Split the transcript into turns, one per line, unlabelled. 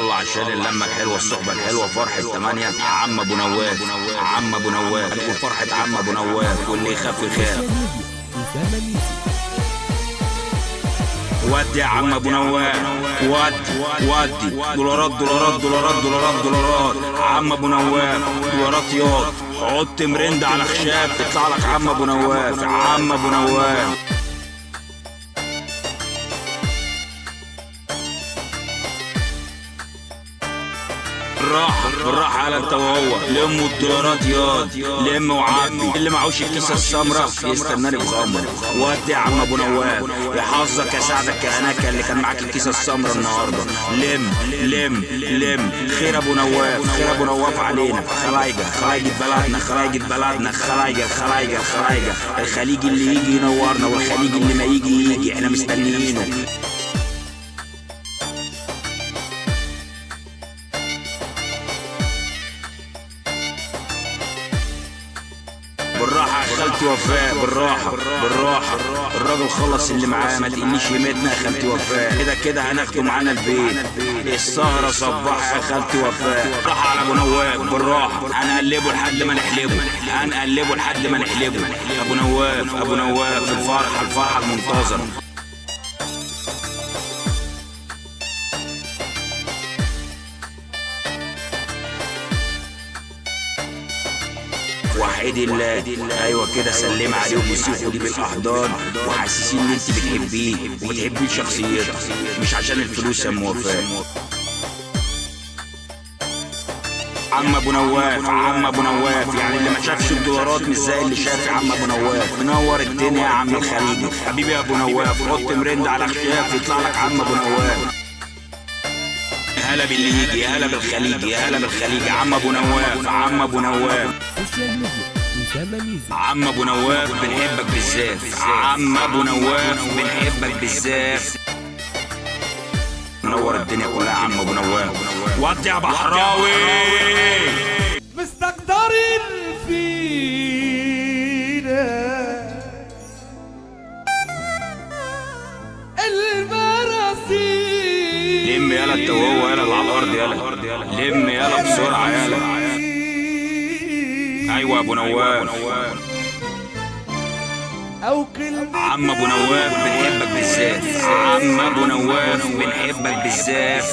يلا عشان اللمه الحلوه الصحبه الحلوه فرحه 8 عم ابو نواف. عم ابو نواف هتكون فرحه عم ابو نواف واللي يخاف يخاف. ودي يا عم ابو نواف ودي دولارات دولارات دولارات دولارات دولارات. عم ابو نواف دولارات ياض. حط مرند على خشاب تطلع لك عم ابو نواف. عم ابو نواف بالراحة على انت وهو. لموا الدولارات ياض لم وعبي. اللي معوش الكيسة السمراء يستناني بخمر. ودي يا عم ابو نواف يا حظك يا سعدك يا هناك اللي كان معاك الكيسة السمراء النهارده. لم لم لم. خير ابو نواف خير ابو نواف علينا. خلايجة خلايجة بلدنا خلايجة بلدنا خلايجة خلايجة خلايجة. الخليجي اللي يجي ينورنا والخليجي اللي ما يجي احنا مستنيينه. بالراحة يا خالتي وفاء بالراحة بالراحة. الراجل خلص اللي معاه ما تقليش قيمتنا يا خالتي وفاء. كده كده هناخده معانا البيت. السهرة صباحة يا خالتي وفاء. بالراحة على ابو نواف بالراحة. هنقلبه لحد ما نحلبه هنقلبه لحد ما نحلبه. ابو نواف ابو نواف الفرحة المنتظرة. وحيد الله. ايوه كده سلم عليه وبوسيه ودي بالاحضان وحسسيه ان انت بتحبيه وبتحبيه شخصيته مش عشان الفلوس يا ام وفاء. عم ابو نواف عم ابو نواف يعني اللي ما شافش الدولارات مش زي اللي شاف. عم ابو نواف منور الدنيا يا عم الخليجي. حبيبي يا ابو نواف حط مرند على خشاف يطلع لك عم ابو نواف. يا هلا باللي يجي يا هلا بالخليجي يا هلا بالخليجي. عم ابو نواف عم ابو نواف. عم ابو نواف بنحبك بالذات. عم ابو نواف بنحبك بالذات. منور الدنيا كلها يا عم ابو نواف. ودي يا بحراوي.
مستقدرين فينا المراسيل.
لم يالا انت وهو يالا اللي على الارض يالا. لم يالا بسرعه يالا. ايوه ابو نواف. عم ابو نواف بنحبك بالذات. عم ابو نواف بنحبك بالذات.